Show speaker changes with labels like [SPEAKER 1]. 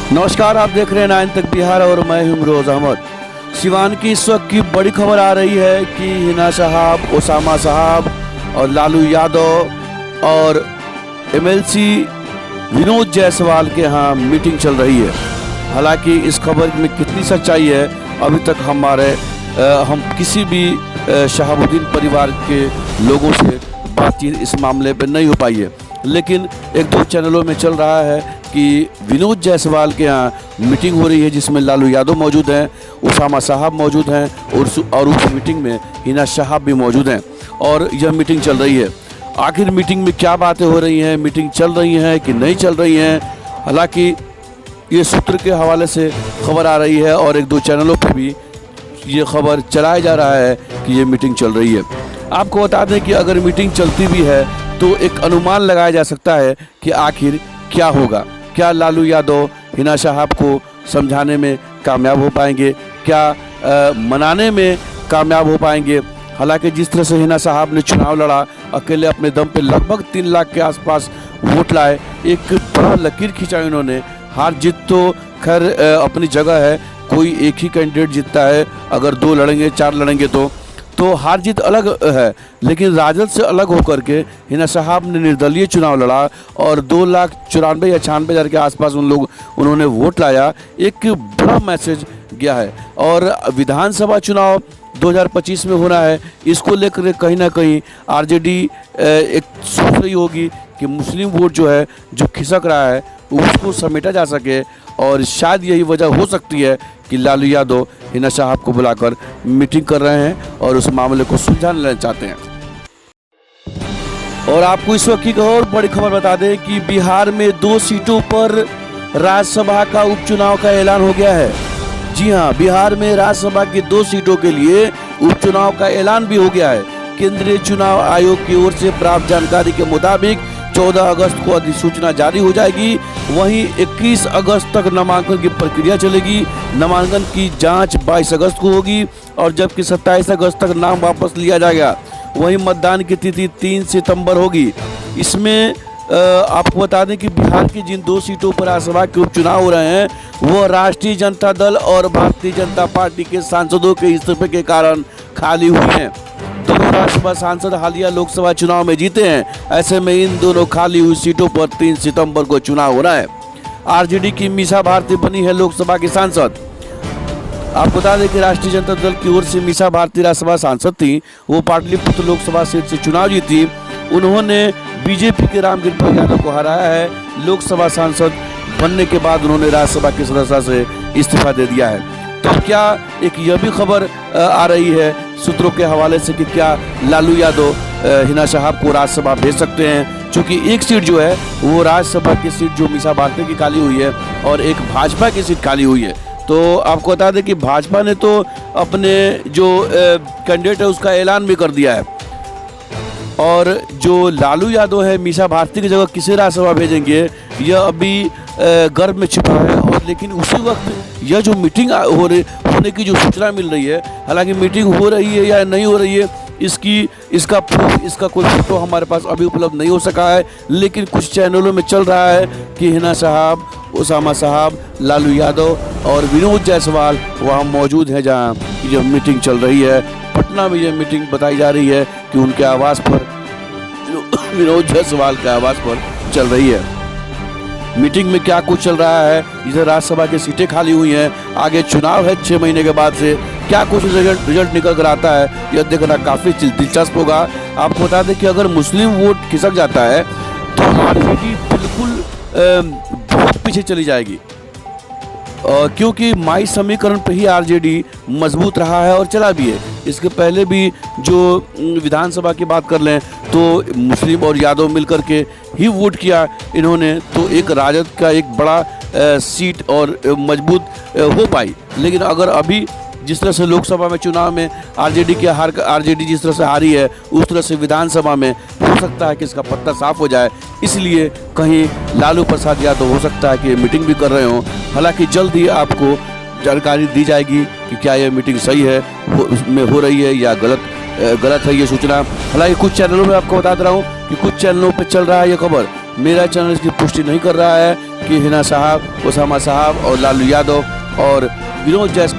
[SPEAKER 1] नमस्कार, आप देख रहे हैं 9 तक बिहार और मैं हूं रोज अहमद। सिवान की इस वक्त की बड़ी खबर आ रही है कि हिना साहब, ओसामा साहब और लालू यादव और एमएलसी विनोद जायसवाल के यहाँ मीटिंग चल रही है। हालांकि इस खबर में कितनी सच्चाई है अभी तक हम किसी भी शहाबुद्दीन परिवार के लोगों से बातचीत इस मामले पर नहीं हो पाई है, लेकिन एक दो चैनलों में चल रहा है कि विनोद जायसवाल के यहाँ मीटिंग हो रही है जिसमें लालू यादव मौजूद हैं, ओसामा साहब मौजूद हैं और उस मीटिंग में हिना साहब भी मौजूद हैं और यह मीटिंग चल रही है। आखिर मीटिंग में क्या बातें हो रही हैं, मीटिंग चल रही हैं कि नहीं चल रही हैं, हालांकि ये सूत्र के हवाले से खबर आ रही है और एक दो चैनलों पर भी ये खबर चलाया जा रहा है कि ये मीटिंग चल रही है। आपको बता दें कि अगर मीटिंग चलती भी है तो एक अनुमान लगाया जा सकता है कि आखिर क्या होगा। क्या लालू यादव हिना साहब को समझाने में कामयाब हो पाएंगे, क्या मनाने में कामयाब हो पाएंगे। हालांकि जिस तरह से हिना साहब ने चुनाव लड़ा, अकेले अपने दम पे लगभग 3 लाख के आसपास वोट लाए, एक बड़ा लकीर खींचा इन्होंने। हार जीत तो खैर अपनी जगह है, कोई एक ही कैंडिडेट जीतता है, अगर 2 लड़ेंगे 4 लड़ेंगे तो हार जीत अलग है, लेकिन राजद से अलग होकर के हिना साहब ने निर्दलीय चुनाव लड़ा और 2,94,000 या 96,000 के आसपास उन्होंने वोट लाया। एक बड़ा मैसेज गया है और विधानसभा चुनाव 2025 में होना है, इसको लेकर कहीं ना कहीं आरजेडी एक सोच रही होगी कि मुस्लिम वोट जो है, जो खिसक रहा है, उसको समेटा जा सके और शायद यही वजह हो सकती है कि लालू यादव हिना साहब को बुलाकर मीटिंग कर रहे हैं और उस मामले को सुलझा लेना चाहते हैं। और आपको इस वक्त की और बड़ी खबर बता दें कि बिहार में 2 सीटों पर राज्यसभा का उपचुनाव का ऐलान हो गया है। जी हां, बिहार में राज्यसभा की 2 सीटों के लिए उपचुनाव का ऐलान भी हो गया है। केंद्रीय चुनाव आयोग की ओर से प्राप्त जानकारी के मुताबिक 14 अगस्त को अधिसूचना जारी हो जाएगी। वहीं 21 अगस्त तक नामांकन की प्रक्रिया चलेगी। नामांकन की जांच 22 अगस्त को होगी और जबकि 27 अगस्त तक नाम वापस लिया जाएगा। वहीं मतदान की तिथि 3 सितंबर होगी। इसमें आपको बता दें कि बिहार की जिन 2 सीटों पर राज्यसभा के उपचुनाव हो रहे हैं वो राष्ट्रीय जनता दल और भारतीय जनता पार्टी के सांसदों के इस्तीफे के कारण खाली हुई हैं। दोनों राज्यसभा सांसद हालिया लोकसभा चुनाव में जीते हैं। ऐसे में इन दोनों खाली हुई सीटों पर 3 सितंबर को चुनाव हो रहा है। आरजेडी की मीसा भारती बनी है लोकसभा की सांसद। आपको बता दें कि राष्ट्रीय जनता दल की ओर से मीसा भारती राज्यसभा सांसद थी। वो पाटलिपुत्र लोकसभा सीट से चुनाव जीती। उन्होंने बीजेपी के रामकृपाल यादव को हराया है। लोकसभा सांसद बनने के बाद उन्होंने राज्यसभा की सदस्यता से इस्तीफा दे दिया है। तो क्या एक यह भी खबर आ रही है सूत्रों के हवाले से कि क्या लालू यादव हिना साहब को राज्यसभा भेज सकते हैं, क्योंकि एक सीट जो है वो राज्यसभा की सीट जो मीसा भारती की खाली हुई है और एक भाजपा की सीट खाली हुई है। तो आपको बता दें कि भाजपा ने तो अपने जो कैंडिडेट है उसका ऐलान भी कर दिया है और जो लालू यादव है मीसा भारती की जगह किसे राज्यसभा भेजेंगे यह अभी गर्भ में छिपा है। और लेकिन उसी वक्त यह जो मीटिंग होने की जो सूचना मिल रही है, हालांकि मीटिंग हो रही है या नहीं हो रही है इसका प्रूफ, इसका कोई फोटो हमारे पास अभी उपलब्ध नहीं हो सका है, लेकिन कुछ चैनलों में चल रहा है कि हिना साहब, ओसामा साहब, लालू यादव और विनोद जायसवाल वहाँ मौजूद हैं जहाँ यह मीटिंग चल रही है। पटना में यह मीटिंग बताई जा रही है कि उनके आवास पर, विनोद जायसवाल के आवास पर चल रही है। मीटिंग में क्या कुछ चल रहा है, इधर राज्यसभा की सीटें खाली हुई हैं, आगे चुनाव है 6 महीने के बाद से, क्या कुछ रिजल्ट निकल कर आता है यह देखना काफ़ी दिलचस्प होगा। आपको बता दें कि अगर मुस्लिम वोट खिसक जाता है तो आरजेडी बिल्कुल बहुत पीछे चली जाएगी, क्योंकि माई समीकरण पर ही आरजेडी मजबूत रहा है और चला भी है। इसके पहले भी जो विधानसभा की बात कर लें तो मुस्लिम और यादव मिलकर के ही वोट किया इन्होंने, तो एक राजद का एक बड़ा सीट और मजबूत हो पाई। लेकिन अगर अभी जिस तरह से लोकसभा में चुनाव में आरजेडी जिस तरह से हारी है, उस तरह से विधानसभा में हो सकता है कि इसका पत्ता साफ हो जाए। इसलिए कहीं लालू प्रसाद यादव हो सकता है कि मीटिंग भी कर रहे हों। हालांकि जल्द ही आपको जानकारी दी जाएगी कि क्या यह मीटिंग सही है, उसमें हो रही है या गलत है ये सूचना। हालांकि कुछ चैनलों में आपको बता दे रहा हूँ कि कुछ चैनलों पर चल रहा है ये खबर मेरा चैनल इसकी पुष्टि नहीं कर रहा है कि हिना साहब, उसामा साहब और लालू यादव और विनोद जैस